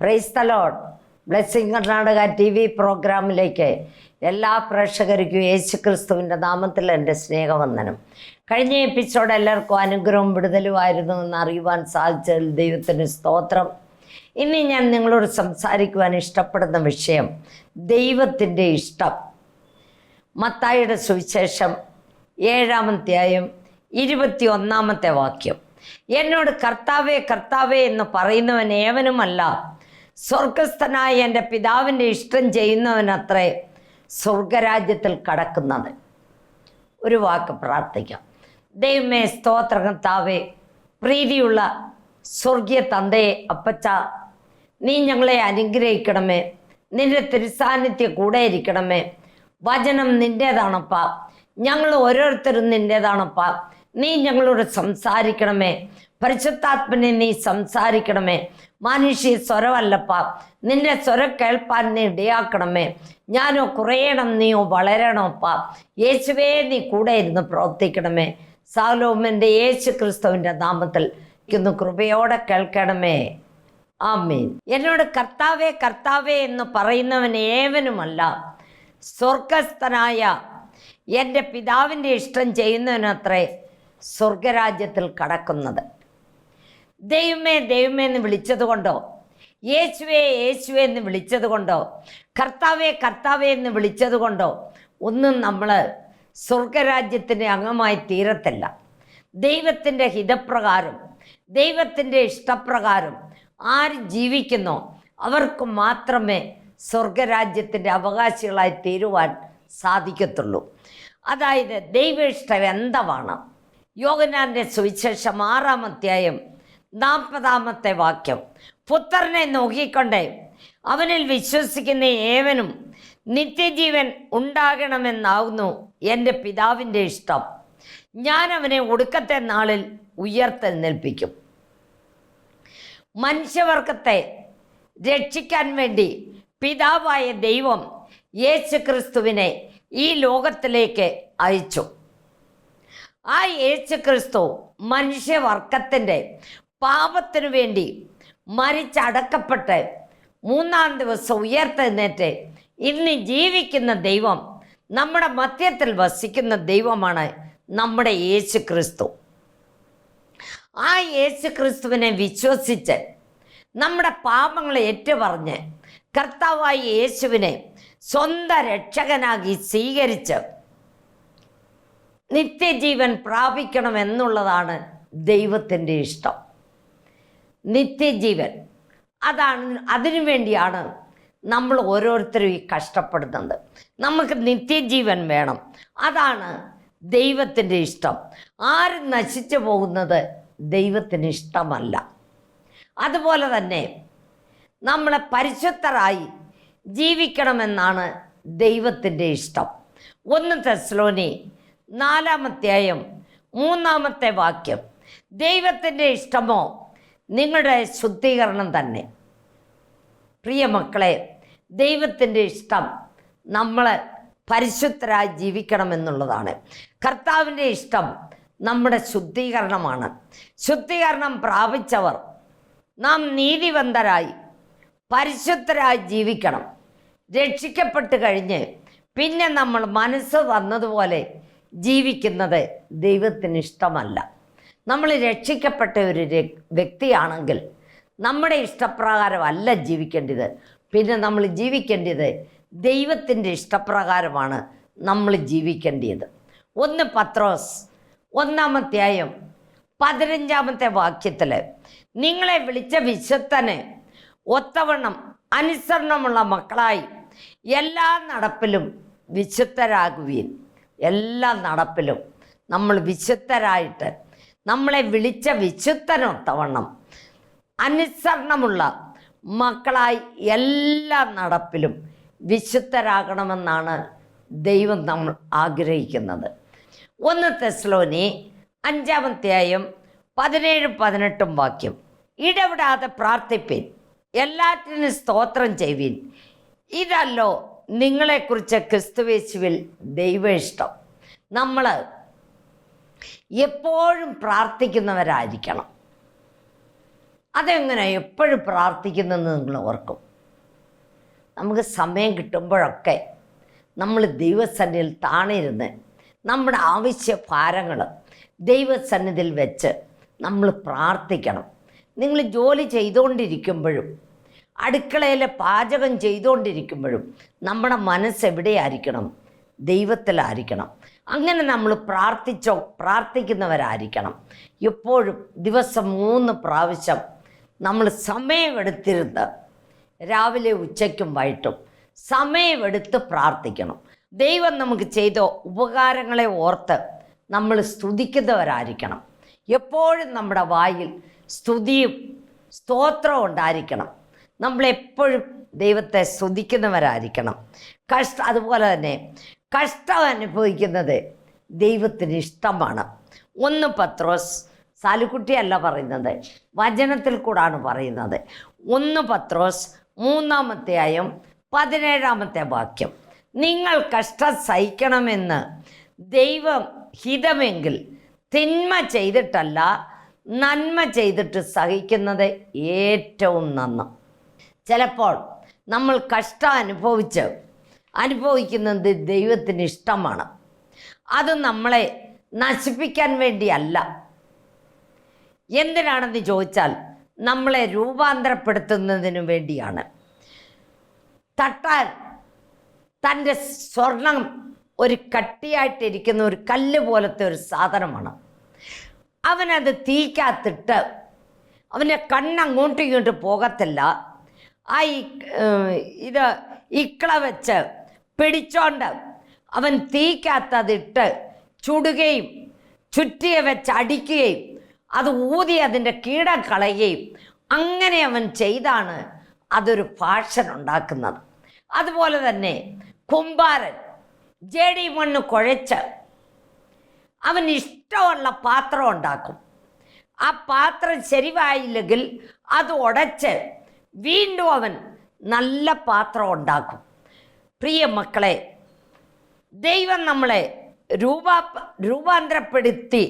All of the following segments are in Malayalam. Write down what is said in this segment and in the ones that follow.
Praise the Lord. Blessing Karnataka TV പ്രോഗ്രാമിലേക്ക് എല്ലാ പ്രേക്ഷകർക്കും യേശുക്രിസ്തുവിൻ്റെ നാമത്തിൽ എൻ്റെ സ്നേഹവന്ദനം. കഴിഞ്ഞ എപ്പിസോഡ് എല്ലാവർക്കും അനുഗ്രഹവും വിടുതലുമായിരുന്നു എന്ന് അറിയുവാൻ സാധിച്ചതിൽ ദൈവത്തിന് സ്തോത്രം. ഇന്ന് ഞാൻ നിങ്ങളോട് സംസാരിക്കുവാൻ ഇഷ്ടപ്പെടുന്ന വിഷയം ദൈവത്തിൻ്റെ ഇഷ്ടം. മത്തായിയുടെ സുവിശേഷം 7-ാം അധ്യായം 21-ാമത്തെ വാക്യം. എന്നോട് കർത്താവേ കർത്താവേ എന്ന് പറയുന്നവൻ ഏവനുമല്ല, സ്വർഗസ്ഥനായ എൻ്റെ പിതാവിൻ്റെ ഇഷ്ടം ചെയ്യുന്നവനത്രേ സ്വർഗരാജ്യത്തിൽ കടക്കുന്നത്. ഒരു വാക്ക് പ്രാർത്ഥിക്കാം. ദൈവമേ, സ്തോത്ര കർത്താവേ, പ്രീതിയുള്ള സ്വർഗീയ തന്തയെ, അപ്പച്ച, നീ ഞങ്ങളെ അനുഗ്രഹിക്കണമേ. നിന്റെ തിരുസാന്നിധ്യം കൂടെ ഇരിക്കണമേ. വചനം നിൻ്റേതാണപ്പ, ഞങ്ങൾ ഓരോരുത്തരും നിൻ്റേതാണപ്പ. നീ ഞങ്ങളോട് സംസാരിക്കണമേ. പരിശുദ്ധാത്മനെ നീ സംസാരിക്കണമേ. മനുഷ്യ സ്വരമല്ലപ്പ, നിന്റെ സ്വരം കേൾപ്പാൻ നീ ഇടയാക്കണമേ. ഞാനോ കുറയണം, നീയോ വളരണമപ്പ. യേശുവേ, നീ കൂടെ ഇരുന്ന് പ്രവർത്തിക്കണമേ. സാലോമൻ്റെ യേശു ക്രിസ്തുവിൻ്റെ നാമത്തിൽ കൃപയോടെ കേൾക്കണമേ. ആമേൻ. എന്നോട് കർത്താവേ കർത്താവേ എന്ന് പറയുന്നവൻ ഏവനുമല്ല, സ്വർഗസ്ഥനായ എൻ്റെ പിതാവിൻ്റെ ഇഷ്ടം ചെയ്യുന്നവനത്രേ സ്വർഗരാജ്യത്തിൽ കടക്കുന്നത്. ദൈവമേ ദൈവമേ എന്ന് വിളിച്ചത് കൊണ്ടോ, യേശുവേ യേശുവേ എന്ന് വിളിച്ചത് കൊണ്ടോ, കർത്താവേ കർത്താവേ എന്ന് വിളിച്ചത് കൊണ്ടോ ഒന്നും നമ്മൾ സ്വർഗരാജ്യത്തിൻ്റെ അംഗമായി തീരത്തില്ല. ദൈവത്തിൻ്റെ ഹിതപ്രകാരം, ദൈവത്തിൻ്റെ ഇഷ്ടപ്രകാരം ആര് ജീവിക്കുന്നോ അവർക്ക് മാത്രമേ സ്വർഗരാജ്യത്തിൻ്റെ അവകാശികളായി തീരുവാൻ സാധിക്കത്തുള്ളൂ. അതായത് ദൈവ ഇഷ്ടം എന്താണ്? യോഹന്നാന്റെ സുവിശേഷം 6-ാം അധ്യായം 40-ാമത്തെ വാക്യം. പുത്രനെ നോക്കിക്കൊണ്ടേ അവനിൽ വിശ്വസിക്കുന്ന ഏവനും നിത്യജീവൻ ഉണ്ടാകണമെന്നാകുന്നു എൻ്റെ പിതാവിൻ്റെ ഇഷ്ടം. ഞാൻ അവനെ ഒടുക്കത്തെ നാളിൽ ഉയർത്തെഴുന്നേൽപ്പിക്കും. മനുഷ്യവർഗത്തെ രക്ഷിക്കാൻ വേണ്ടി പിതാവായ ദൈവം യേശുക്രിസ്തുവിനെ ഈ ലോകത്തിലേക്ക് അയച്ചു. ആ യേശുക്രിസ്തു മനുഷ്യവർഗത്തിൻ്റെ പാപത്തിനു വേണ്ടി മരിച്ചടക്കപ്പെട്ട് 3-ാം ദിവസം ഉയർത്തെഴുന്നേറ്റ് ഇന്ന് ജീവിക്കുന്ന ദൈവം, നമ്മുടെ മധ്യത്തിൽ വസിക്കുന്ന ദൈവമാണ് നമ്മുടെ യേശുക്രിസ്തു. ആ യേശുക്രിസ്തുവിനെ വിശ്വസിച്ച് നമ്മുടെ പാപങ്ങളെ ഏറ്റുപറഞ്ഞ് കർത്താവായ യേശുവിനെ സ്വന്തം രക്ഷകനാക്കി സ്വീകരിച്ച് നിത്യജീവൻ പ്രാപിക്കണമെന്നുള്ളതാണ് ദൈവത്തിൻ്റെ ഇഷ്ടം. നിത്യജീവൻ, അതിനു വേണ്ടിയാണ് നമ്മൾ ഓരോരുത്തരും ഈ കഷ്ടപ്പെടുന്നത്. നമുക്ക് നിത്യജീവൻ വേണം. അതാണ് ദൈവത്തിൻ്റെ ഇഷ്ടം. ആരും നശിച്ചു പോകുന്നത് ദൈവത്തിന് ഇഷ്ടമല്ല. അതുപോലെ തന്നെ നമ്മളെ പരിശുദ്ധരായി ജീവിക്കണമെന്നാണ് ദൈവത്തിൻ്റെ ഇഷ്ടം. 1 തെസ്സലോനി 4-ാം അധ്യായം 3-ാമത്തെ വാക്യം. ദൈവത്തിൻ്റെ ഇഷ്ടമോ നിങ്ങളുടെ ശുദ്ധീകരണം തന്നെ. പ്രിയ മക്കളെ, ദൈവത്തിൻ്റെ ഇഷ്ടം നമ്മൾ പരിശുദ്ധരായി ജീവിക്കണമെന്നുള്ളതാണ്. കർത്താവിൻ്റെ ഇഷ്ടം നമ്മുടെ ശുദ്ധീകരണമാണ്. ശുദ്ധീകരണം പ്രാപിച്ചവർ നാം നീതിവന്തരായി പരിശുദ്ധരായി ജീവിക്കണം. രക്ഷിക്കപ്പെട്ട് കഴിഞ്ഞ് പിന്നെ നമ്മൾ മനസ്സ് വന്നതുപോലെ ജീവിക്കുന്നത് ദൈവത്തിന് ഇഷ്ടമല്ല. നമ്മൾ രക്ഷിക്കപ്പെട്ട ഒരു വ്യക്തിയാണെങ്കിൽ നമ്മുടെ ഇഷ്ടപ്രകാരമല്ല ജീവിക്കേണ്ടത്. പിന്നെ നമ്മൾ ജീവിക്കേണ്ടത് ദൈവത്തിൻ്റെ ഇഷ്ടപ്രകാരമാണ് നമ്മൾ ജീവിക്കേണ്ടത്. 1 പത്രോസ് 1-ാം അധ്യായം 15-ാമത്തെ വാക്യത്തിൽ, നിങ്ങളെ വിളിച്ച വിശുദ്ധന് ഒത്തവണ്ണം അനുസരണമുള്ള മക്കളായി എല്ലാ നടപ്പിലും വിശുദ്ധരാകുവീൻ. എല്ലാ നടപ്പിലും നമ്മൾ വിശുദ്ധരായിട്ട്, നമ്മളെ വിളിച്ച വിശുദ്ധനൊത്തവണ്ണം അനുസരണമുള്ള മക്കളായി എല്ലാ നടപ്പിലും വിശുദ്ധരാകണമെന്നാണ് ദൈവം നമ്മൾ ആഗ്രഹിക്കുന്നത്. 1 തെസ്സലോനി 5-ാം അധ്യായം 17-18 വാക്യം. ഇടവിടാതെ പ്രാർത്ഥിപ്പിൻ, എല്ലാറ്റിനും സ്തോത്രം ചെയ്യുവിൻ. ഇതല്ലോ നിങ്ങളെക്കുറിച്ച് ക്രിസ്തുയേശുവിൽ ദൈവ ഇഷ്ടം. നമ്മൾ എപ്പോഴും പ്രാർത്ഥിക്കുന്നവരായിരിക്കണം. അതെങ്ങനെ എപ്പോഴും പ്രാർത്ഥിക്കുന്നെന്ന് നിങ്ങൾ ഓർക്കും. നമുക്ക് സമയം കിട്ടുമ്പോഴൊക്കെ നമ്മൾ ദൈവസന്നിധിയിൽ താണിരുന്ന് നമ്മുടെ ആവശ്യ ഭാരങ്ങൾ ദൈവസന്നിധിയിൽ വെച്ച് നമ്മൾ പ്രാർത്ഥിക്കണം. നിങ്ങൾ ജോലി ചെയ്തുകൊണ്ടിരിക്കുമ്പോഴും അടുക്കളയിൽ പാചകം ചെയ്തുകൊണ്ടിരിക്കുമ്പോഴും നമ്മുടെ മനസ്സ് എവിടെയായിരിക്കണം? ദൈവത്തിലായിരിക്കണം. അങ്ങനെ നമ്മൾ പ്രാർത്ഥിക്കുന്നവരായിരിക്കണം. എപ്പോഴും ദിവസം 3 പ്രാവശ്യം നമ്മൾ സമയമെടുത്തിരുന്ന് രാവിലെ ഉച്ചയ്ക്കും വൈകിട്ടും സമയമെടുത്ത് പ്രാർത്ഥിക്കണം. ദൈവം നമുക്ക് ചെയ്ത ഉപകാരങ്ങളെ ഓർത്ത് നമ്മൾ സ്തുതിക്കുന്നവരായിരിക്കണം. എപ്പോഴും നമ്മുടെ വായിൽ സ്തുതിയും സ്തോത്രവും ഉണ്ടായിരിക്കണം. നമ്മളെപ്പോഴും ദൈവത്തെ സ്തുതിക്കുന്നവരായിരിക്കണം. അതുപോലെ തന്നെ കഷ്ടം അനുഭവിക്കുന്നത് ദൈവത്തിന് ഇഷ്ടമാണ്. 1 പത്രോസ്, സാലുക്കുട്ടിയല്ല പറയുന്നത്, വചനത്തിൽ കൂടാണ് പറയുന്നത്. 1 പത്രോസ് 3-ാമത്തെ വാക്യം, നിങ്ങൾ കഷ്ടം സഹിക്കണമെന്ന് ദൈവം ഹിതമെങ്കിൽ തിന്മ ചെയ്തിട്ടല്ല നന്മ ചെയ്തിട്ട് സഹിക്കുന്നത് ഏറ്റവും നന്ന്. ചിലപ്പോൾ നമ്മൾ കഷ്ടം അനുഭവിക്കുന്നത് ദൈവത്തിന് ഇഷ്ടമാണ്. അത് നമ്മളെ നശിപ്പിക്കാൻ വേണ്ടിയല്ല. എന്തിനാണെന്ന് ചോദിച്ചാൽ നമ്മളെ രൂപാന്തരപ്പെടുത്തുന്നതിന് വേണ്ടിയാണ്. തട്ടാൻ തൻ്റെ സ്വർണം ഒരു കട്ടിയായിട്ടിരിക്കുന്ന ഒരു കല്ല് പോലത്തെ ഒരു സാധനമാണ്. അവനത് തീക്കകത്തിട്ട് അവൻ്റെ കണ്ണങ്ങോട്ടും ഇങ്ങോട്ടും പോകത്തില്ല. ആ ഇക്കള വെച്ച് പിടിച്ചോണ്ട് അവൻ തീക്കകത്തതിട്ട് ചുടുകയും ചുറ്റിയെ വെച്ച് അടിക്കുകയും അത് ഊതി അതിൻ്റെ കീടം കളയുകയും അങ്ങനെ അവൻ ചെയ്താണ് അതൊരു ഫാഷൻ ഉണ്ടാക്കുന്നത്. അതുപോലെ തന്നെ കുമ്പാരൻ ജേടി മണ്ണ് കുഴച്ച് അവൻ ഇഷ്ടമുള്ള പാത്രം ഉണ്ടാക്കും. ആ പാത്രം ശരിയായില്ലെങ്കിൽ അത് ഉടച്ച് വീണ്ടും അവൻ നല്ല പാത്രം ഉണ്ടാക്കും. പ്രിയ മക്കളെ, ദൈവം നമ്മളെ രൂപാന്തരപ്പെടുത്തി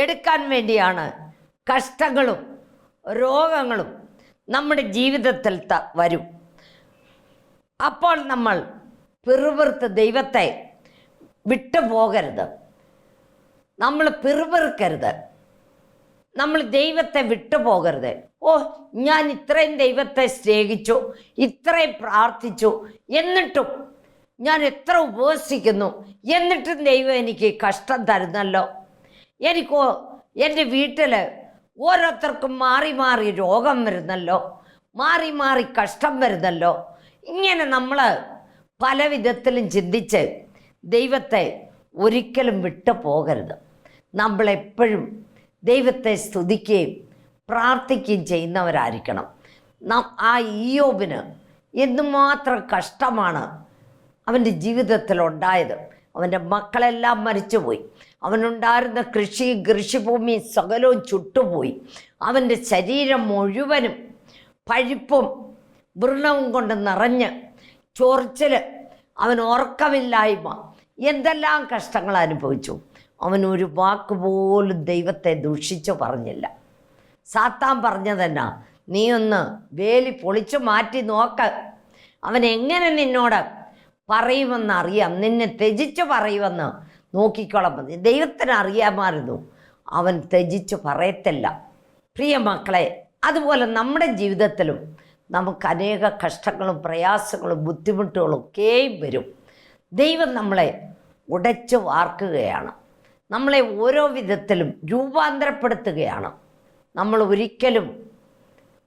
എടുക്കാൻ വേണ്ടിയാണ് കഷ്ടങ്ങളും രോഗങ്ങളും നമ്മുടെ ജീവിതത്തിൽ വരും. അപ്പോൾ നമ്മൾ പിറുപിറുത്ത് ദൈവത്തെ വിട്ടുപോകരുത്. നമ്മൾ പിറുപിറുക്കരുത്. നമ്മൾ ദൈവത്തെ വിട്ടുപോകരുത്. ഞാൻ ഇത്രയും ദൈവത്തെ സ്നേഹിച്ചു, ഇത്രയും പ്രാർത്ഥിച്ചു, എന്നിട്ടും ഞാൻ എത്ര ഉപവസിക്കുന്നു, എന്നിട്ടും ദൈവം എനിക്ക് കഷ്ടം തരുന്നല്ലോ. എൻ്റെ വീട്ടിൽ ഓരോരുത്തർക്കും മാറി മാറി രോഗം വരുന്നല്ലോ, മാറി മാറി കഷ്ടം വരുന്നല്ലോ. ഇങ്ങനെ നമ്മൾ പല വിധത്തിലും ചിന്തിച്ച് ദൈവത്തെ ഒരിക്കലും വിട്ടു പോകരുത്. നമ്മളെപ്പോഴും ദൈവത്തെ സ്തുതിക്കുകയും പ്രാർത്ഥിക്കുകയും ചെയ്യുന്നവരായിരിക്കണം. ആ ഇയ്യോബിന് എന്തുമാത്രം കഷ്ടമാണ് അവൻ്റെ ജീവിതത്തിലുണ്ടായത്. അവൻ്റെ മക്കളെല്ലാം മരിച്ചുപോയി. അവനുണ്ടായിരുന്ന കൃഷിഭൂമി സകലവും ചുട്ടുപോയി. അവൻ്റെ ശരീരം മുഴുവനും പഴുപ്പും വൃണവും കൊണ്ട് നിറഞ്ഞ് ചൊറിച്ചിൽ, അവൻ ഉറക്കമില്ലായ്മ, എന്തെല്ലാം കഷ്ടങ്ങൾ അനുഭവിച്ചു. അവനൊരു വാക്ക് പോലും ദൈവത്തെ ദൂഷിച്ചു പറഞ്ഞില്ല. സാത്താൻ പറഞ്ഞതന്നെ, നീ ഒന്ന് വേലി പൊളിച്ചു മാറ്റി നോക്ക്, അവൻ എങ്ങനെ നിന്നോട് പറയുമെന്നറിയാം, നിന്നെ ത്യജിച്ചു പറയുമെന്ന് നോക്കിക്കോളാം. ദൈവത്തിന് അറിയാമായിരുന്നു അവൻ ത്യജിച്ചു പറയത്തില്ല. പ്രിയ മക്കളെ, അതുപോലെ നമ്മുടെ ജീവിതത്തിലും നമുക്ക് അനേക കഷ്ടങ്ങളും പ്രയാസങ്ങളും ബുദ്ധിമുട്ടുകളും ഒക്കെയും വരും. ദൈവം നമ്മളെ ഉടച്ചു വാർക്കുകയാണ്, നമ്മളെ ഓരോ വിധത്തിലും രൂപാന്തരപ്പെടുത്തുകയാണ്. നമ്മൾ ഒരിക്കലും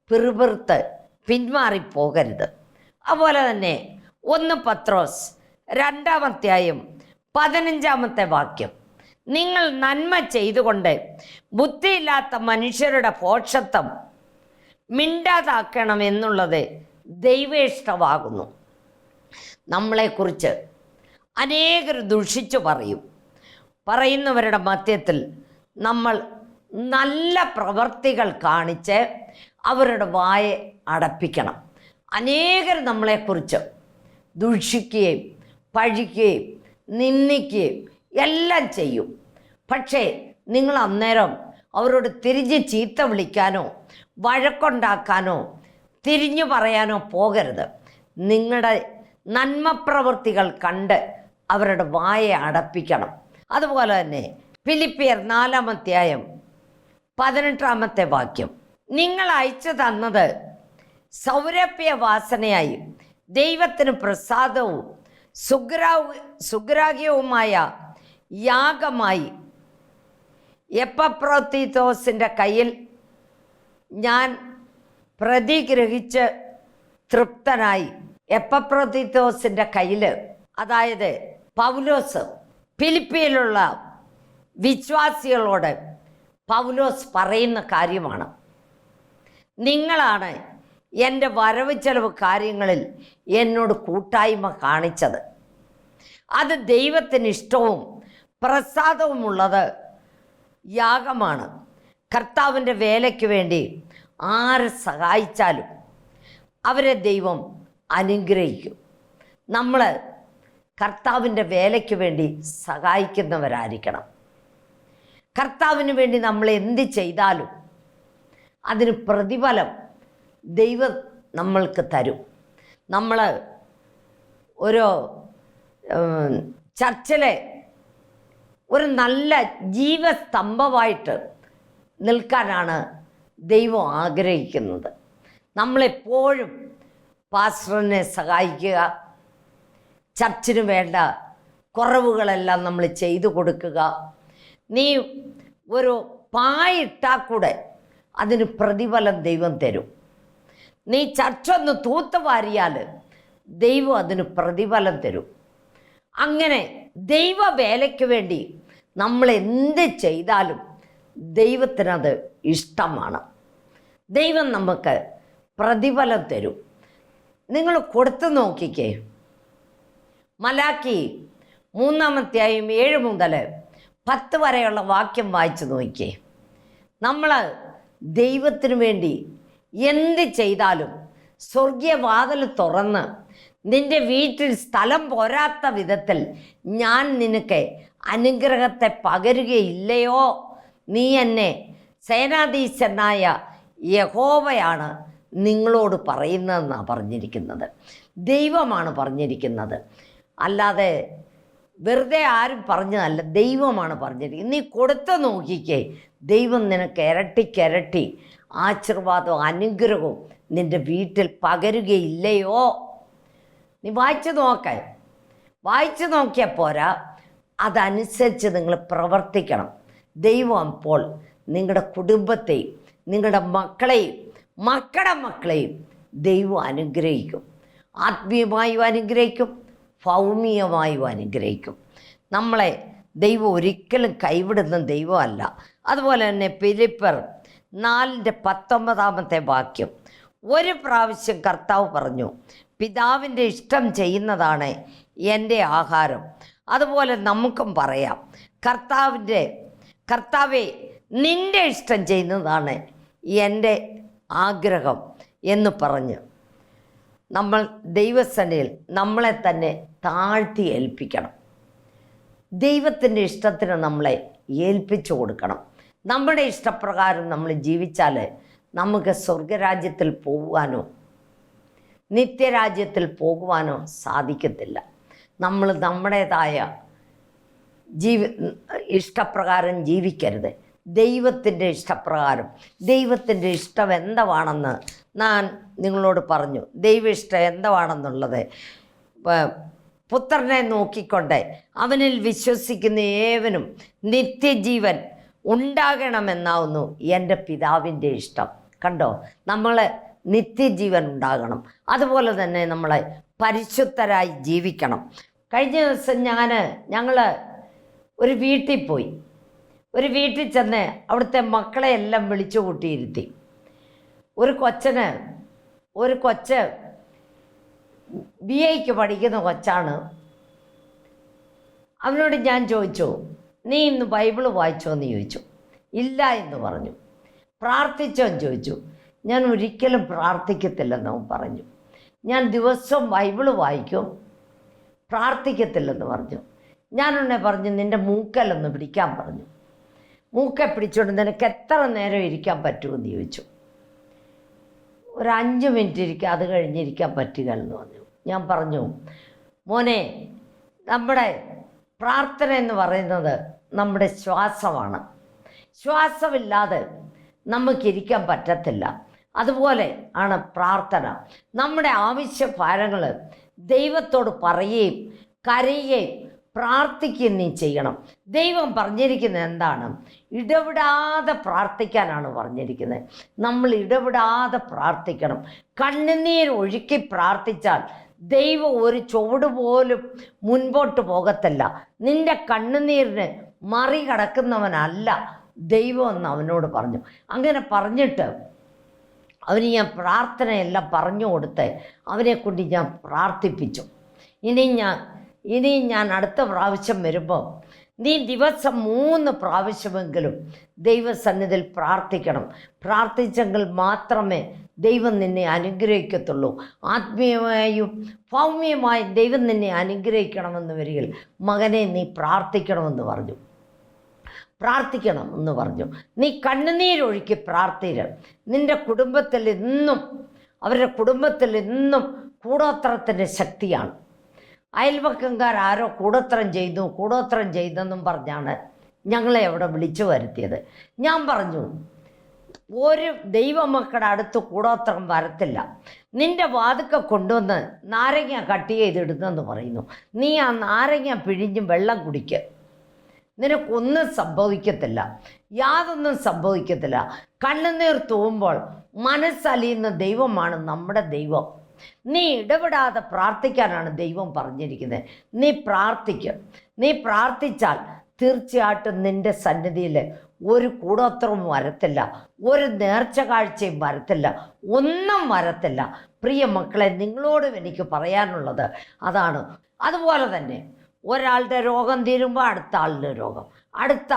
പിറുപിറുത്ത് പിന്മാറിപ്പോകരുത്. അതുപോലെ തന്നെ 1 പത്രോസ് 2-ാമത്തെ വാക്യം, നിങ്ങൾ നന്മ ചെയ്തുകൊണ്ട് ബുദ്ധിയില്ലാത്ത മനുഷ്യരുടെ ഭോഷത്വം മിണ്ടാതാക്കണമെന്നുള്ളത് ദൈവേഷ്ടമാകുന്നു. നമ്മളെക്കുറിച്ച് അനേകർ ദുഷിച്ചു പറയുന്നവരുടെ മധ്യത്തിൽ നമ്മൾ നല്ല പ്രവർത്തികൾ കാണിച്ച് അവരുടെ വായ അടപ്പിക്കണം. അനേകർ നമ്മളെക്കുറിച്ച് ദുഷിക്കുകയും പഴിക്കുകയും നിന്ദിക്കുകയും എല്ലാം ചെയ്യും. പക്ഷേ നിങ്ങൾ അന്നേരം അവരോട് തിരിഞ്ഞ് ചീത്ത വിളിക്കാനോ വഴക്കുണ്ടാക്കാനോ തിരിഞ്ഞു പറയാനോ പോകരുത്. നിങ്ങളുടെ നന്മപ്രവൃത്തികൾ കണ്ട് അവരുടെ വായ അടപ്പിക്കണം. അതുപോലെ തന്നെ ഫിലിപ്പിയർ 4-ാം അധ്യായം 18-ാമത്തെ വാക്യം, നിങ്ങൾ അയച്ചു തന്നത് സൗരഭ്യ വാസനയായി ദൈവത്തിന് പ്രസാദവും സുഗ്രാഹ്യവുമായ യാഗമായി എപ്പഫ്രൊദീത്തോസിൻ്റെ കയ്യിൽ ഞാൻ പ്രതിഗ്രഹിച്ച് തൃപ്തനായി. എപ്പഫ്രൊദീത്തോസിൻ്റെ കയ്യിൽ, അതായത് പൗലോസ് ഫിലിപ്പിയിലുള്ള വിശ്വാസികളോട് പൗലോസ് പറയുന്ന കാര്യമാണ്. നിങ്ങളാണ് എൻ്റെ വരവ് ചെലവ് കാര്യങ്ങളിൽ എന്നോട് കൂട്ടായ്മ കാണിച്ചത്. അത് ദൈവത്തിന് ഇഷ്ടവും പ്രസാദവുമുള്ളത് യാഗമാണ്. കർത്താവിൻ്റെ വേലയ്ക്ക് വേണ്ടി ആരെ സഹായിച്ചാലും അവരെ ദൈവം അനുഗ്രഹിക്കും. നമ്മൾ കർത്താവിൻ്റെ വേലയ്ക്ക് വേണ്ടി സഹായിക്കുന്നവരായിരിക്കണം. കർത്താവിന് വേണ്ടി നമ്മൾ എന്ത് ചെയ്താലും അതിന് പ്രതിഫലം ദൈവം നമ്മൾക്ക് തരും. നമ്മൾ ഒരു ചർച്ചിലെ ഒരു നല്ല ജീവസ്തംഭമായിട്ട് നിൽക്കാനാണ് ദൈവം ആഗ്രഹിക്കുന്നത്. നമ്മളെപ്പോഴും പാസ്റ്ററിനെ സഹായിക്കുക, ചർച്ചിന് വേണ്ട കുറവുകളെല്ലാം നമ്മൾ ചെയ്തു കൊടുക്കുക. നീ ഒരു പായിട്ടാൽ കൂടെ അതിന് പ്രതിഫലം ദൈവം തരും. നീ ചർച്ചൊന്ന് തൂത്തുവാരിയാൽ ദൈവം അതിന് പ്രതിഫലം തരും. അങ്ങനെ ദൈവ വേലയ്ക്ക് വേണ്ടി നമ്മൾ എന്ത് ചെയ്താലും ദൈവത്തിനത് ഇഷ്ടമാണ്. ദൈവം നമുക്ക് പ്രതിഫലം തരും. നിങ്ങൾ കൊടുത്തു നോക്കിക്കേ. മലാക്കി 3-ാം അധ്യായം 7 മുതൽ 10 വരെയുള്ള വാക്യം വായിച്ചു നോക്കിക്കേ. നമ്മൾ ദൈവത്തിന് വേണ്ടി എന്ത് ചെയ്താലും സ്വർഗീയ വാതിൽ തുറന്ന് നിൻ്റെ വീട്ടിൽ സ്ഥലം പോരാത്ത വിധത്തിൽ ഞാൻ നിനക്ക് അനുഗ്രഹത്തെ പകരുകയില്ലയോ? നീ എന്നെ സേനാധീശനായ യഹോവയാണ് നിങ്ങളോട് പറയുന്നതെന്നാണ് പറഞ്ഞിരിക്കുന്നത്. ദൈവമാണ് പറഞ്ഞിരിക്കുന്നത്, അല്ലാതെ വെറുതെ ആരും പറഞ്ഞതല്ല. ദൈവമാണ് പറഞ്ഞിരിക്കുന്നത്. നീ കൊടുത്തു നോക്കിക്കേ, ദൈവം നിനക്ക് ഇരട്ടിക്കിരട്ടി ആശീർവാദവും അനുഗ്രഹവും നിൻ്റെ വീട്ടിൽ പകരുകയില്ലയോ? നീ വായിച്ചു നോക്കിയാൽ പോരാ, അതനുസരിച്ച് നിങ്ങൾ പ്രവർത്തിക്കണം. ദൈവം അപ്പോൾ നിങ്ങളുടെ കുടുംബത്തെയും നിങ്ങളുടെ മക്കളുടെ മക്കളെയും ദൈവം അനുഗ്രഹിക്കും. ആത്മീയമായും അനുഗ്രഹിക്കും, ഭൗമികമായും അനുഗ്രഹിക്കും. നമ്മളെ ദൈവം ഒരിക്കലും കൈവിടുന്ന ദൈവമല്ല. അതുപോലെ തന്നെ ഫിലിപ്പിയർ 4:19 വാക്യം, ഒരു പ്രാവശ്യം കർത്താവ് പറഞ്ഞു, പിതാവിൻ്റെ ഇഷ്ടം ചെയ്യുന്നതാണ് എൻ്റെ ആഹാരം. അതുപോലെ നമുക്കും പറയാം, കർത്താവേ നിൻ്റെ ഇഷ്ടം ചെയ്യുന്നതാണ് എൻ്റെ ആഗ്രഹം എന്ന് പറഞ്ഞ് നമ്മൾ ദൈവസന്നിധിയിൽ നമ്മളെ തന്നെ താഴ്ത്തി ഏൽപ്പിക്കണം. ദൈവത്തിൻ്റെ ഇഷ്ടത്തിന് നമ്മളെ ഏൽപ്പിച്ചു കൊടുക്കണം. നമ്മുടെ ഇഷ്ടപ്രകാരം നമ്മൾ ജീവിച്ചാൽ നമുക്ക് സ്വർഗരാജ്യത്തിൽ പോകുവാനോ നിത്യരാജ്യത്തിൽ പോകുവാനോ സാധിക്കത്തില്ല. നമ്മൾ നമ്മുടേതായ ഇഷ്ടപ്രകാരം ജീവിക്കരുത്. ദൈവത്തിൻ്റെ ഇഷ്ടപ്രകാരം, ദൈവത്തിൻ്റെ ഇഷ്ടം എന്താണെന്ന് ഞാൻ നിങ്ങളോട് പറഞ്ഞു. ദൈവ ഇഷ്ടം എന്താണെന്നുള്ളത് പുത്രനെ നോക്കിക്കൊണ്ട് അവനിൽ വിശ്വസിക്കുന്ന ഏവനും നിത്യജീവൻ ഉണ്ടാകണമെന്നാവുന്നു എൻ്റെ പിതാവിൻ്റെ ഇഷ്ടം. കണ്ടോ, നമ്മൾ നിത്യജീവൻ ഉണ്ടാകണം. അതുപോലെ തന്നെ നമ്മളെ പരിശുദ്ധരായി ജീവിക്കണം. കഴിഞ്ഞ ദിവസം ഞങ്ങൾ ഒരു വീട്ടിൽ പോയി. ഒരു വീട്ടിൽ ചെന്ന് അവിടുത്തെ മക്കളെ എല്ലാം വിളിച്ചു കൂട്ടിയിരുത്തി. ഒരു കൊച്ച് BA പഠിക്കുന്ന കൊച്ചാണ്. അവനോട് ഞാൻ ചോദിച്ചു, നീ ഇന്ന് ബൈബിൾ വായിച്ചോ എന്ന് ചോദിച്ചു. ഇല്ല എന്ന് പറഞ്ഞു. പ്രാർത്ഥിച്ചോ എന്ന് ചോദിച്ചു. ഞാൻ ഒരിക്കലും പ്രാർത്ഥിക്കത്തില്ലെന്ന് അവൻ പറഞ്ഞു. ഞാൻ ദിവസവും ബൈബിൾ വായിക്കും, പ്രാർത്ഥിക്കത്തില്ലെന്ന് പറഞ്ഞു. ഞാനുണ്ടെ പറഞ്ഞു, നിൻ്റെ മൂക്കലൊന്ന് പിടിക്കാൻ പറഞ്ഞു. മൂക്കെ പിടിച്ചുകൊണ്ട് നിനക്ക് എത്ര നേരം ഇരിക്കാൻ പറ്റുമെന്ന് ചോദിച്ചു. ഒരു 5 മിനിറ്റ് ഇരിക്കുക, അത് കഴിഞ്ഞിരിക്കാൻ പറ്റുക എന്ന് പറഞ്ഞു. ഞാൻ പറഞ്ഞു, മോനെ, നമ്മുടെ പ്രാർത്ഥന എന്ന് പറയുന്നത് നമ്മുടെ ശ്വാസമാണ്. ശ്വാസമില്ലാതെ നമുക്കിരിക്കാൻ പറ്റത്തില്ല. അതുപോലെ ആണ് പ്രാർത്ഥന. നമ്മുടെ ആവശ്യഭാരങ്ങൾ ദൈവത്തോട് പറയുകയും കരയുകയും പ്രാർത്ഥിക്കുകയും നീ ചെയ്യണം. ദൈവം പറഞ്ഞിരിക്കുന്നത് എന്താണ്? ഇടവിടാതെ പ്രാർത്ഥിക്കാനാണ് പറഞ്ഞിരിക്കുന്നത്. നമ്മൾ ഇടവിടാതെ പ്രാർത്ഥിക്കണം. കണ്ണുനീർ ഒഴുക്കി പ്രാർത്ഥിച്ചാൽ ദൈവം ഒരു ചുവട് പോലും മുൻപോട്ട് പോകത്തില്ല. നിന്റെ കണ്ണുനീരിന് മറികടക്കുന്നവനല്ല ദൈവം എന്ന് അവനോട് പറഞ്ഞു. അങ്ങനെ പറഞ്ഞിട്ട് അവന് ഞാൻ പ്രാർത്ഥനയെല്ലാം പറഞ്ഞു കൊടുത്ത് അവനെ കൊണ്ട് ഞാൻ പ്രാർത്ഥിപ്പിച്ചു. ഇനി ഞാൻ അടുത്ത പ്രാവശ്യം വരുമ്പോൾ നീ ദിവസം 3 പ്രാവശ്യമെങ്കിലും ദൈവസന്നിധിയിൽ പ്രാർത്ഥിക്കണം. പ്രാർത്ഥിച്ചെങ്കിൽ മാത്രമേ ദൈവം നിന്നെ അനുഗ്രഹിക്കത്തുള്ളൂ. ആത്മീയമായും ഭൗമ്യമായും ദൈവം നിന്നെ അനുഗ്രഹിക്കണമെന്ന് വരികിൽ മകനെ നീ പ്രാർത്ഥിക്കണമെന്ന് പറഞ്ഞു. നീ കണ്ണുനീരൊഴുക്കി പ്രാർത്ഥിക്കുക. നിൻ്റെ കുടുംബത്തിൽ ഇന്നും അവരുടെ കുടുംബത്തിൽ ഇന്നും കൂടോത്രത്തിൻ്റെ ശക്തിയാണ്. അയൽവക്കംകാരോ കൂടോത്രം ചെയ്തെന്നും പറഞ്ഞാണ് ഞങ്ങളെ അവിടെ വിളിച്ചു വരുത്തിയത്. ഞാൻ പറഞ്ഞു, ഒരു ദൈവമക്കളുടെ അടുത്ത് കൂടോത്രം വരത്തില്ല. നിൻ്റെ വാതുക്ക കൊണ്ടുവന്ന് നാരങ്ങ കട്ട് ചെയ്തിടുന്നെന്ന് പറയുന്നു. നീ ആ നാരങ്ങ പിഴിഞ്ഞ് വെള്ളം കുടിക്കുക. നിനക്കൊന്നും സംഭവിക്കത്തില്ല, യാതൊന്നും സംഭവിക്കത്തില്ല. കണ്ണുനീർ തൂവുമ്പോൾ മനസ്സലിയുന്ന ദൈവമാണ് നമ്മുടെ ദൈവം. നീ ഇടപെടാതെ പ്രാർത്ഥിക്കാനാണ് ദൈവം പറഞ്ഞിരിക്കുന്നത്. നീ പ്രാർത്ഥിച്ചാൽ തീർച്ചയായിട്ടും നിൻ്റെ സന്നിധിയിൽ ഒരു കൂടോത്രവും വരത്തില്ല, ഒരു നേർച്ച കാഴ്ചയും വരത്തില്ല, ഒന്നും വരത്തില്ല. പ്രിയ മക്കളെ, നിങ്ങളോടും എനിക്ക് പറയാനുള്ളത് അതാണ്. അതുപോലെ തന്നെ ഒരാളുടെ രോഗം തീരുമ്പോൾ അടുത്ത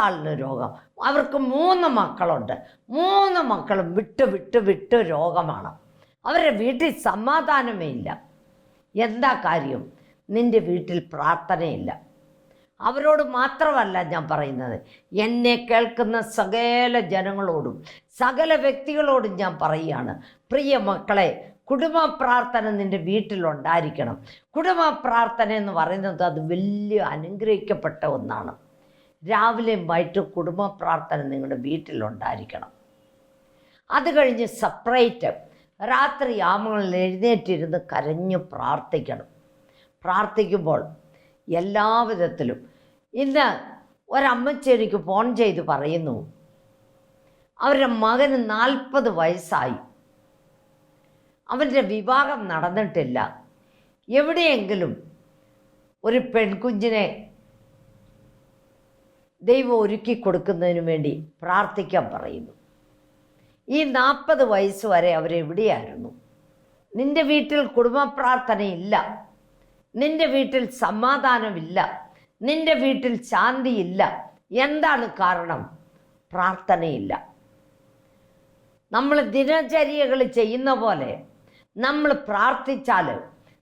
ആളിന് രോഗം. അവർക്ക് 3 മക്കളുണ്ട്. 3 മക്കളും വിട്ട് രോഗമാണ്. അവരുടെ വീട്ടിൽ സമാധാനമേ ഇല്ല. എന്താ കാര്യം? നിൻ്റെ വീട്ടിൽ പ്രാർത്ഥനയില്ല. അവരോട് മാത്രമല്ല ഞാൻ പറയുന്നത്, എന്നെ കേൾക്കുന്ന സകല ജനങ്ങളോടും സകല വ്യക്തികളോടും ഞാൻ പറയുകയാണ്. പ്രിയ മക്കളെ, കുടുംബ പ്രാർത്ഥന നിൻ്റെ വീട്ടിലുണ്ടായിരിക്കണം. കുടുംബ പ്രാർത്ഥന എന്ന് പറയുന്നത് അത് വലിയ അനുഗ്രഹിക്കപ്പെട്ട ഒന്നാണ്. രാവിലെയും വൈകിട്ടും കുടുംബ പ്രാർത്ഥന നിങ്ങളുടെ വീട്ടിലുണ്ടായിരിക്കണം. അത് കഴിഞ്ഞ് സെപ്പറേറ്റ് രാത്രി ആമങ്ങളിൽ എഴുന്നേറ്റിരുന്ന് കരഞ്ഞ് പ്രാർത്ഥിക്കുമ്പോൾ എല്ലാ വിധത്തിലും. ഇന്ന് ഒരമ്മച്ചി എനിക്ക് ഫോൺ ചെയ്ത് പറയുന്നു, അവരുടെ മകന് 40 വയസ്സായി, അവൻ്റെ വിവാഹം നടന്നിട്ടില്ല. എവിടെയെങ്കിലും ഒരു പെൺകുഞ്ഞിനെ ദൈവം ഒരുക്കി കൊടുക്കുന്നതിന് വേണ്ടി പ്രാർത്ഥിക്കാൻ പറയുന്നു. ഈ 40 വയസ്സ് വരെ അവരെവിടെയായിരുന്നു? നിൻ്റെ വീട്ടിൽ കുടുംബ പ്രാർത്ഥനയില്ല, നിൻ്റെ വീട്ടിൽ സമാധാനമില്ല, നിൻ്റെ വീട്ടിൽ ശാന്തിയില്ല. എന്താണ് കാരണം? പ്രാർത്ഥനയില്ല. നമ്മൾ ദിനചര്യകൾ ചെയ്യുന്ന പോലെ നമ്മൾ പ്രാർത്ഥിച്ചാൽ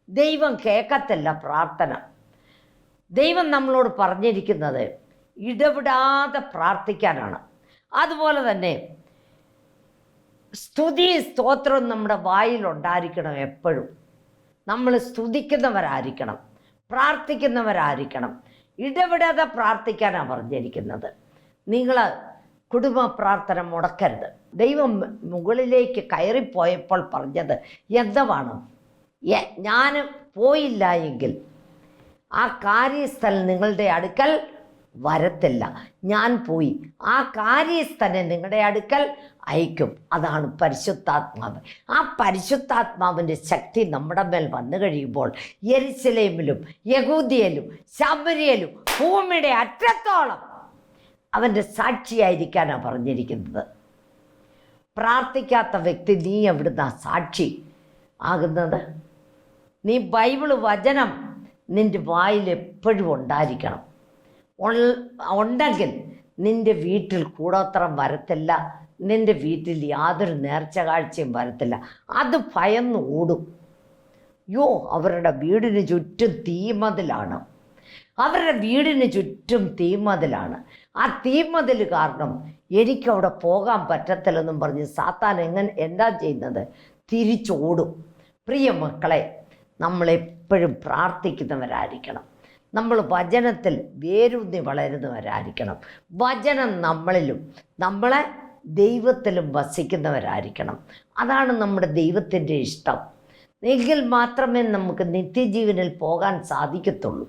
ദൈവം കേൾക്കത്തില്ല പ്രാർത്ഥന. ദൈവം നമ്മളോട് പറഞ്ഞിരിക്കുന്നത് ഇടപെടാതെ പ്രാർത്ഥിക്കാനാണ്. അതുപോലെ തന്നെ സ്തുതി സ്തോത്രം നമ്മുടെ വായിലുണ്ടായിരിക്കണം. എപ്പോഴും നമ്മൾ സ്തുതിക്കുന്നവരായിരിക്കണം, പ്രാർത്ഥിക്കുന്നവരായിരിക്കണം. ഇടപെടാതെ പ്രാർത്ഥിക്കാനാണ് പറഞ്ഞിരിക്കുന്നത്. നിങ്ങൾ കുടുംബ പ്രാർത്ഥന മുടക്കരുത്. ദൈവം മുകളിലേക്ക് കയറിപ്പോയപ്പോൾ പറഞ്ഞത് എന്താണ്? ഞാൻ പോയില്ല എങ്കിൽ ആ കാര്യസ്ഥലം നിങ്ങളുടെ അടുക്കൽ വരത്തില്ല. ഞാൻ പോയി ആ കാര്യസ്ഥനെ നിങ്ങളുടെ അടുക്കൽ അയക്കും. അതാണ് പരിശുദ്ധാത്മാവ്. ആ പരിശുദ്ധാത്മാവിൻ്റെ ശക്തി നമ്മുടെ മേൽ വന്നു കഴിയുമ്പോൾ യെരുശലേമിലും യഹൂദിയയിലും ശമര്യയിലും ഭൂമിയുടെ അറ്റത്തോളം അവൻ്റെ സാക്ഷിയായിരിക്കാനാണ് പറഞ്ഞിരിക്കുന്നത്. പ്രാർത്ഥിക്കാത്ത വ്യക്തി നീ എവിടുന്ന സാക്ഷി ആകുന്നത്? നീ ബൈബിള് വചനം നിൻ്റെ വായിൽ എപ്പോഴും ഉണ്ടായിരിക്കണം. ഉണ്ടെങ്കിൽ നിൻ്റെ വീട്ടിൽ കൂടോത്രം വരത്തില്ല, നിൻ്റെ വീട്ടിൽ യാതൊരു നേർച്ച കാഴ്ചയും വരത്തില്ല. അത് ഭയന്ന് ഓടും. അവരുടെ വീടിന് ചുറ്റും തീമതിലാണ്. ആ തീമതിൽ കാരണം എനിക്കവിടെ പോകാൻ പറ്റത്തില്ലെന്നും പറഞ്ഞ് സാത്താൻ എന്താ ചെയ്യുന്നത്? തിരിച്ചോടും. പ്രിയ മക്കളെ, നമ്മളെപ്പോഴും പ്രാർത്ഥിക്കുന്നവരായിരിക്കണം. നമ്മൾ വചനത്തിൽ വേരൂന്നി വളരുന്നവരായിരിക്കണം. വചനം നമ്മളിലും നമ്മളെ ദൈവത്തിലും വസിക്കുന്നവരായിരിക്കണം. അതാണ് നമ്മുടെ ദൈവത്തിൻ്റെ ഇഷ്ടം. എങ്കിൽ മാത്രമേ നമുക്ക് നിത്യജീവനിൽ പോകാൻ സാധിക്കത്തുള്ളൂ.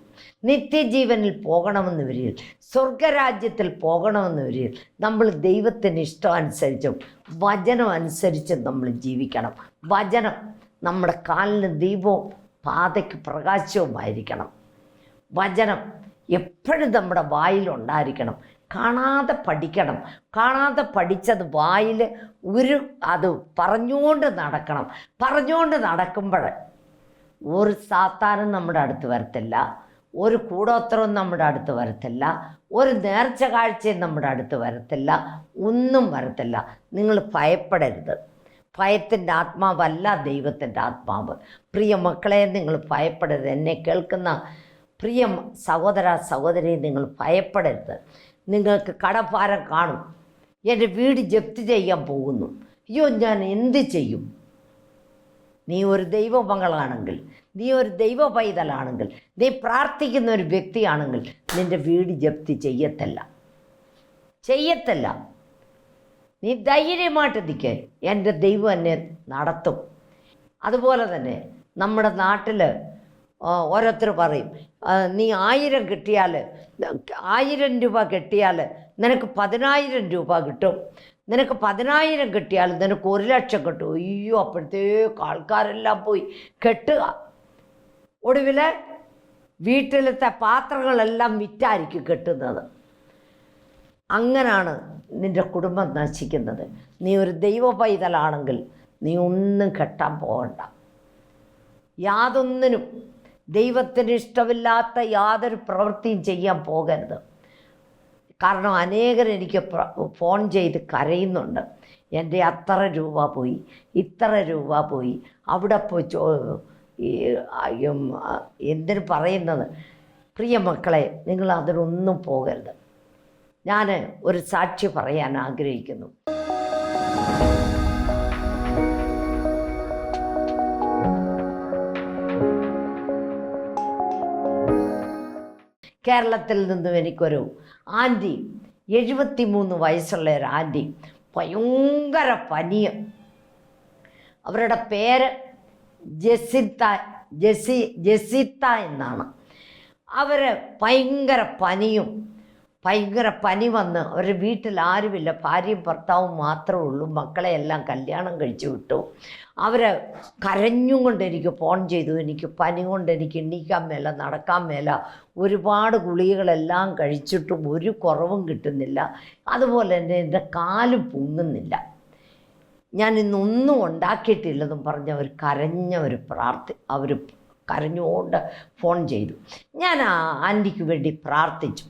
നിത്യജീവനിൽ പോകണമെന്ന് വരികയിൽ, സ്വർഗരാജ്യത്തിൽ പോകണമെന്ന് വരികയിൽ നമ്മൾ ദൈവത്തിൻ്റെ ഇഷ്ടം അനുസരിച്ചും വചനം അനുസരിച്ചും നമ്മൾ ജീവിക്കണം. വചനം നമ്മുടെ കാലിന് ദീപവും പാതയ്ക്ക് പ്രകാശവുമായിരിക്കണം. വചനം എപ്പോഴും നമ്മുടെ വായിലുണ്ടായിരിക്കണം. കാണാതെ പഠിക്കണം. കാണാതെ പഠിച്ചത് വായിൽ അത് പറഞ്ഞുകൊണ്ട് നടക്കണം. പറഞ്ഞുകൊണ്ട് നടക്കുമ്പോൾ ഒരു സാത്താനും നമ്മുടെ അടുത്ത് വരത്തില്ല, ഒരു കൂടോത്രവും നമ്മുടെ അടുത്ത് വരത്തില്ല, ഒരു നേർച്ച കാഴ്ചയും നമ്മുടെ അടുത്ത് വരത്തില്ല, ഒന്നും വരത്തില്ല. നിങ്ങൾ ഭയപ്പെടരുത്. ഭയത്തിൻ്റെ ആത്മാവല്ല ദൈവത്തിൻ്റെ ആത്മാവ്. പ്രിയ മക്കളെ, നിങ്ങൾ ഭയപ്പെടരുത്. എന്നെ കേൾക്കുന്ന പ്രിയ സഹോദര സഹോദരി, നിങ്ങൾ ഭയപ്പെടരുത്. നിങ്ങൾക്ക് കടഭാരം കാണും. എൻ്റെ വീട് ജപ്തി ചെയ്യാൻ പോകുന്നു, അയ്യോ ഞാൻ എന്ത് ചെയ്യും? നീ ഒരു ദൈവമകളാണെങ്കിൽ, നീ ഒരു ദൈവ പൈതലാണെങ്കിൽ, നീ പ്രാർത്ഥിക്കുന്ന ഒരു വ്യക്തിയാണെങ്കിൽ നിൻ്റെ വീട് ജപ്തി ചെയ്യത്തില്ല. നീ ധൈര്യമായിട്ട് നിൽക്കുക. എൻ്റെ ദൈവം എന്നെ നടത്തും. അതുപോലെ തന്നെ നമ്മുടെ നാട്ടിൽ ഓരോരുത്തർ പറയും, നീ 1000 കിട്ടിയാൽ, 1000 രൂപ കിട്ടിയാൽ നിനക്ക് 10,000 രൂപ കിട്ടും, നിനക്ക് 10,000 കിട്ടിയാൽ നിനക്ക് 1,00,000 കിട്ടും. അയ്യോ, അപ്പോഴത്തേക്ക് ആൾക്കാരെല്ലാം പോയി കെട്ടുക. ഒടുവിൽ വീട്ടിലത്തെ പാത്രങ്ങളെല്ലാം വിറ്റായിരിക്കും കെട്ടുന്നത്. അങ്ങനാണ് നിൻ്റെ കുടുംബം നശിക്കുന്നത്. നീ ഒരു ദൈവ പൈതലാണെങ്കിൽ നീ ഒന്നും കെട്ടാൻ പോകണ്ട. യാതൊന്നിനും ദൈവത്തിന് ഇഷ്ടമില്ലാത്ത യാതൊരു പ്രവൃത്തിയും ചെയ്യാൻ പോകരുത്. കാരണം അനേകർ എനിക്ക് ഫോൺ ചെയ്ത് കരയുന്നുണ്ട്, എൻ്റെ അത്ര രൂപ പോയി, ഇത്ര രൂപ പോയി, അവിടെ പോയി എന്തിനു പറയുന്നത്. പ്രിയ മക്കളെ, നിങ്ങൾ അതിനൊന്നും പോകരുത്. ഞാൻ ഒരു സാക്ഷി പറയാൻ ആഗ്രഹിക്കുന്നു. കേരളത്തിൽ നിന്നും എനിക്കൊരു ആൻറ്റി, 73 വയസ്സുള്ള ഒരു ആൻറ്റി, ഭയങ്കര പനിയും. അവരുടെ പേര് ജെസിത്ത എന്നാണ്. അവർ ഭയങ്കര പനി വന്ന് അവരുടെ വീട്ടിൽ ആരുമില്ല, ഭാര്യയും ഭർത്താവും മാത്രമേ ഉള്ളൂ. മക്കളെ എല്ലാം കല്യാണം കഴിച്ചു വിട്ടു. അവർ കരഞ്ഞും കൊണ്ട് എനിക്ക് ഫോൺ ചെയ്തു, എനിക്ക് പനി കൊണ്ട് എനിക്ക് എണീക്കാൻ മേല, നടക്കാൻ മേല, ഒരുപാട് ഗുളികകളെല്ലാം കഴിച്ചിട്ടും ഒരു കുറവും കിട്ടുന്നില്ല, അതുപോലെ തന്നെ എൻ്റെ കാലും പൊങ്ങുന്നില്ല, ഞാൻ ഇന്നൊന്നും ഉണ്ടാക്കിയിട്ടില്ലെന്നും പറഞ്ഞ് അവർ അവർ കരഞ്ഞുകൊണ്ട് ഫോൺ ചെയ്തു. ഞാൻ ആ ആൻറ്റിക്ക് വേണ്ടി പ്രാർത്ഥിച്ച്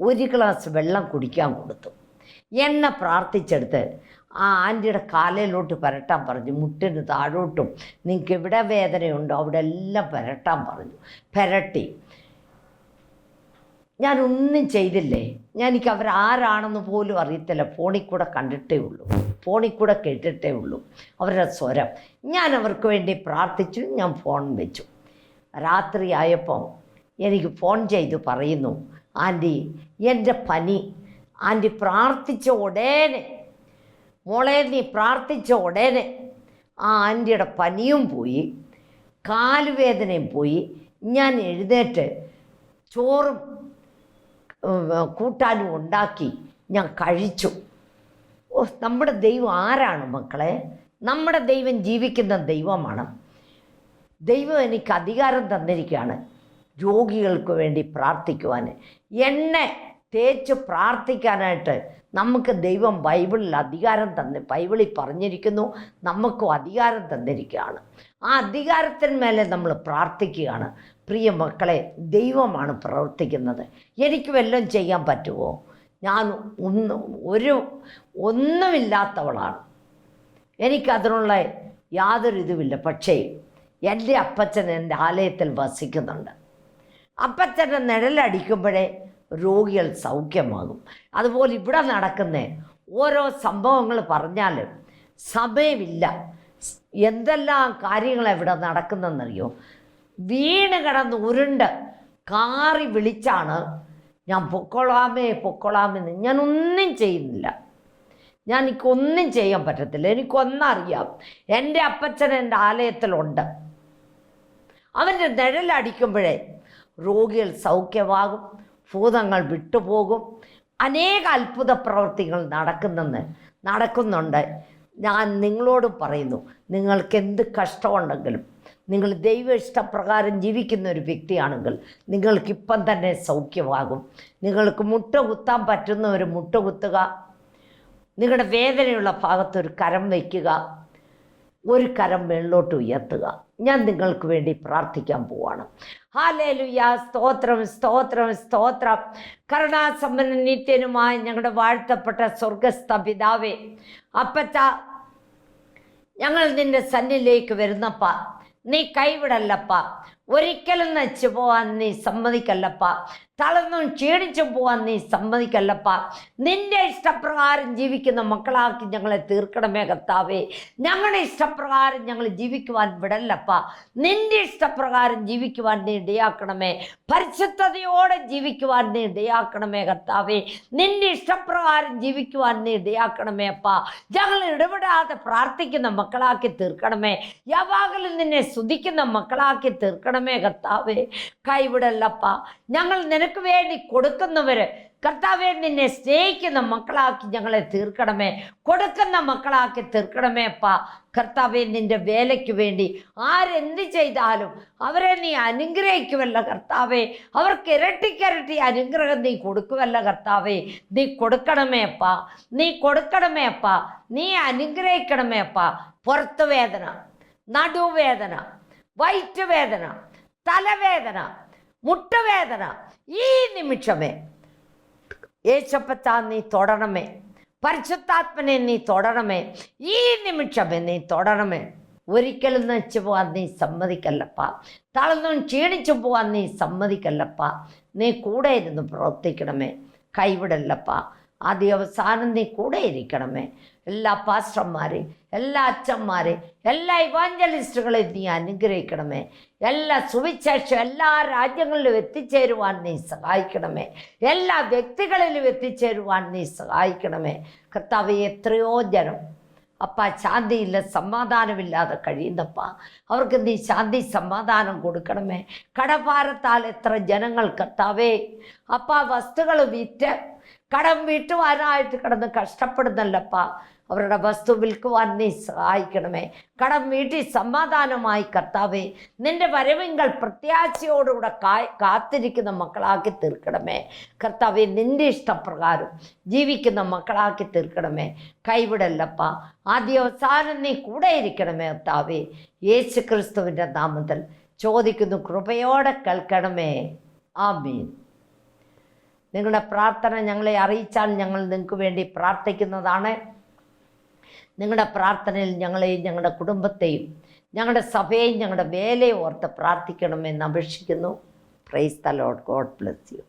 1 ഗ്ലാസ് വെള്ളം കുടിക്കാൻ കൊടുത്തു. എണ്ണ പ്രാർത്ഥിച്ചെടുത്ത് ആ ആൻറ്റിയുടെ കാലയിലോട്ട് പുരട്ടാൻ പറഞ്ഞു. മുട്ടിന് താഴോട്ടും നിങ്ങൾക്ക് എവിടെ വേദനയുണ്ടോ അവിടെ എല്ലാം പുരട്ടാൻ പറഞ്ഞു. പുരട്ടി. ഞാനൊന്നും ചെയ്തില്ലേ. എനിക്ക് അവരാരാണെന്ന് പോലും അറിയത്തില്ല. ഫോണിൽ കൂടെ കണ്ടിട്ടേ ഉള്ളൂ, ഫോണിൽ കൂടെ കേട്ടിട്ടേ ഉള്ളൂ അവരുടെ സ്വരം. ഞാൻ അവർക്ക് വേണ്ടി പ്രാർത്ഥിച്ചു. ഞാൻ ഫോൺ വെച്ചു. രാത്രി ആയപ്പോൾ എനിക്ക് ഫോൺ ചെയ്ത് പറയുന്നു, ആൻറ്റി എൻ്റെ പനി, ആൻറ്റി പ്രാർത്ഥിച്ച ഉടനെ, മോളെ നീ പ്രാർത്ഥിച്ച ഉടനെ ആ ആൻറ്റിയുടെ പനിയും പോയി, കാലുവേദനയും പോയി. ഞാൻ എഴുന്നേറ്റ് ചോറും കൂട്ടാനും ഉണ്ടാക്കി ഞാൻ കഴിച്ചു. നമ്മുടെ ദൈവം ആരാണ് മക്കളെ? നമ്മുടെ ദൈവം ജീവിക്കുന്ന ദൈവമാണ്. ദൈവം എനിക്ക് അധികാരം തന്നിരിക്കുകയാണ് രോഗികൾക്ക് വേണ്ടി പ്രാർത്ഥിക്കുവാൻ, എന്നെ തേച്ച് പ്രാർത്ഥിക്കാനായിട്ട് നമുക്ക് ദൈവം ബൈബിളിൽ അധികാരം ബൈബിളിൽ പറഞ്ഞിരിക്കുന്നു, നമുക്കും അധികാരം തന്നിരിക്കുകയാണ്. ആ അധികാരത്തിന്മേലെ നമ്മൾ പ്രാർത്ഥിക്കുകയാണ്. പ്രിയ മക്കളെ, ദൈവമാണ് പ്രവർത്തിക്കുന്നത്. എനിക്ക് വല്ലതും ചെയ്യാൻ പറ്റുമോ? ഞാൻ ഒന്നുമില്ലാത്തവളാണ്, എനിക്കതിനുള്ള യാതൊരു ഇതുമില്ല. പക്ഷേ എൻ്റെ അപ്പച്ചൻ എൻ്റെ ആലയത്തിൽ വസിക്കുന്നുണ്ട്. അപ്പച്ചൻ്റെ നിഴലടിക്കുമ്പോഴേ രോഗികൾ സൗഖ്യമാകും. അതുപോലെ ഇവിടെ നടക്കുന്ന ഓരോ സംഭവങ്ങൾ പറഞ്ഞാൽ സമയമില്ല. എന്തെല്ലാം കാര്യങ്ങളാണ് ഇവിടെ നടക്കുന്നതെന്നറിയോ? വീണ് കിടന്ന് ഉരുണ്ട് കാറി വിളിച്ചാണ് ഞാൻ പൊക്കോളാമെന്ന്. ഞാനൊന്നും ചെയ്യുന്നില്ല. എനിക്കൊന്നും ചെയ്യാൻ പറ്റത്തില്ല. എനിക്കൊന്നറിയാം, എൻ്റെ അപ്പച്ചൻ എൻ്റെ ആലയത്തിലുണ്ട്. അവൻ്റെ നിഴലടിക്കുമ്പോഴേ രോഗികൾ സൗഖ്യമാകും, ഭൂതങ്ങൾ വിട്ടുപോകും, അനേക അത്ഭുത പ്രവൃത്തികൾ നടക്കുന്നുണ്ട്. ഞാൻ നിങ്ങളോട് പറയുന്നു, നിങ്ങൾക്ക് എന്ത് കഷ്ടമുണ്ടെങ്കിലും, നിങ്ങൾ ദൈവ ഇഷ്ടപ്രകാരം ജീവിക്കുന്ന ഒരു വ്യക്തിയാണെങ്കിൽ നിങ്ങൾക്കിപ്പം തന്നെ സൗഖ്യമാകും. നിങ്ങൾക്ക് മുട്ട കുത്താൻ പറ്റുന്നവർ മുട്ട കുത്തുക. നിങ്ങളുടെ വേദനയുള്ള ഭാഗത്തൊരു കരം വയ്ക്കുക, ഒരു കരം മേളിലോട്ട് ഉയർത്തുക. ഞാൻ നിങ്ങൾക്ക് വേണ്ടി പ്രാർത്ഥിക്കാൻ പോവാണ്. ഹല്ലേലൂയ. സ്തോത്രം, സ്തോത്രം, സ്തോത്രം. കരുണാസമ്പന്ന നിത്യനുമായ ഞങ്ങളുടെ വാഴ്ത്തപ്പെട്ട സ്വർഗസ്ഥ പിതാവേ, അപ്പച്ച, ഞങ്ങൾ നിന്റെ സന്നിധിയിലേക്ക് വരുന്നപ്പ നീ കൈവിടല്ലപ്പ. ഒരിക്കലും നശിച്ചു പോവാൻ നീ സമ്മതിക്കല്ലപ്പ. തളർന്നും ക്ഷീണിച്ചു പോവാൻ നീ സമ്മതിക്കല്ലപ്പ. നിന്റെ ഇഷ്ടപ്രകാരം ജീവിക്കുന്ന മക്കളാക്കി ഞങ്ങളെ തീർക്കണമേ കർത്താവേ. ഞങ്ങളുടെ ഇഷ്ടപ്രകാരം ഞങ്ങൾ ജീവിക്കുവാൻ വിടല്ലപ്പ. നിന്റെ ഇഷ്ടപ്രകാരം ജീവിക്കുവാൻ നീ ഇടയാക്കണമേ. പരിശുദ്ധതയോടെ ജീവിക്കുവാൻ നീ ഇടയാക്കണമേ കർത്താവേ. നിന്റെ ഇഷ്ടപ്രകാരം ജീവിക്കുവാൻ നീ ഇടയാക്കണമേ അപ്പ. ഞങ്ങൾ ഇടപെടാതെ പ്രാർത്ഥിക്കുന്ന മക്കളാക്കി തീർക്കണമേ. യാവാകലും നിന്നെ സ്തുതിക്കുന്ന മക്കളാക്കി തീർക്കണമേ കർത്താവേ. കൈവിടല്ലപ്പ. ഞങ്ങൾ നിനക്ക് വേണ്ടി കൊടുക്കുന്നവര് കർത്താവേ, നിന്നെ സ്നേഹിക്കുന്ന മക്കളാക്കി ഞങ്ങളെ തീർക്കണമേ. കൊടുക്കുന്ന മക്കളാക്കി തീർക്കണമേ അപ്പ. കർത്താവേ, നിന്റെ വേലയ്ക്ക് വേണ്ടി ആരെന്ത് ചെയ്താലും അവരെ നീ അനുഗ്രഹിക്കുമല്ലോ കർത്താവേ. അവർക്ക് ഇരട്ടിക്കരട്ടി അനുഗ്രഹം നീ കൊടുക്കുമല്ലോ കർത്താവേ. നീ കൊടുക്കണമേ അപ്പ. നീ കൊടുക്കണമേ അപ്പ. നീ അനുഗ്രഹിക്കണമേ അപ്പ. പുറത്ത് വേദന, നടുവേദന, വയറ്റുവേദന, തലവേദന, മുട്ടുവേദന, ഈ നിമിഷമേ യേശപ്പച്ച നീ തൊടണമേ. പരിശുദ്ധാത്മനെ നീ തൊടണമേ. ഈ നിമിഷമേ നീ തൊടണമേ. ഒരിക്കലും നശിച്ചു പോകാൻ നീ സമ്മതിക്കല്ലപ്പ. തളർന്നും ക്ഷീണിച്ചു പോകാൻ നീ സമ്മതിക്കല്ലപ്പ. നീ കൂടെ ഇരുന്ന് പ്രവർത്തിക്കണമേ. കൈവിടല്ലപ്പ. ആദ്യ അവസാനം നീ കൂടെ ഇരിക്കണമേ. എല്ലാ പാസ്റ്റർമാരെയും, എല്ലാ അച്ഛന്മാരെയും, എല്ലാ ഇവാഞ്ചലിസ്റ്റുകളെയും നീ അനുഗ്രഹിക്കണമേ. എല്ലാ സുവിശേഷം എല്ലാ രാജ്യങ്ങളിലും എത്തിച്ചേരുവാൻ നീ സഹായിക്കണമേ. എല്ലാ വ്യക്തികളിലും എത്തിച്ചേരുവാൻ നീ സഹായിക്കണമേ കർത്താവേ. എത്രയോ ജനം അപ്പ ശാന്തിയില്ല, സമാധാനമില്ലാതെ കഴിയുന്നപ്പ. അവർക്ക് നീ ശാന്തി സമാധാനം കൊടുക്കണമേ. കടഭാരത്താൽ എത്ര ജനങ്ങൾ കർത്താവേ അപ്പ വസ്തുക്കൾ വിറ്റ് കടം വീട്ടുവാനായിട്ട് കിടന്ന് കഷ്ടപ്പെടുന്നല്ലപ്പ. അവരുടെ വസ്തു വിൽക്കുവാൻ നീ സഹായിക്കണമേ. കടം വീട്ടി സമാധാനമായി കർത്താവേ നിന്റെ വരവിങ്കൽ പ്രത്യാശയോടുകൂടെ കാത്തിരിക്കുന്ന മക്കളാക്കി തീർക്കണമേ കർത്താവേ. നിന്റെ ഇഷ്ടപ്രകാരം ജീവിക്കുന്ന മക്കളാക്കി തീർക്കണമേ. കൈവിടല്ലപ്പ. ആദ്യ അവസാനം നീ കൂടെ ഇരിക്കണമേ കർത്താവേ. യേശു ക്രിസ്തുവിൻ്റെ നാമത്തിൽ ചോദിക്കുന്നു, കൃപയോടെ കേൾക്കണമേ. ആമീൻ. നിങ്ങളുടെ പ്രാർത്ഥന ഞങ്ങളെ അറിയിച്ചാൽ ഞങ്ങൾ നിങ്ങൾക്ക് വേണ്ടി പ്രാർത്ഥിക്കുന്നതാണ്. നിങ്ങളുടെ പ്രാർത്ഥനയിൽ ഞങ്ങളെയും ഞങ്ങളുടെ കുടുംബത്തെയും ഞങ്ങളുടെ സഭയെയും ഞങ്ങളുടെ വേലയെ ഓർത്ത് പ്രാർത്ഥിക്കണമെന്ന് അപേക്ഷിക്കുന്നു. Praise the Lord. God bless you.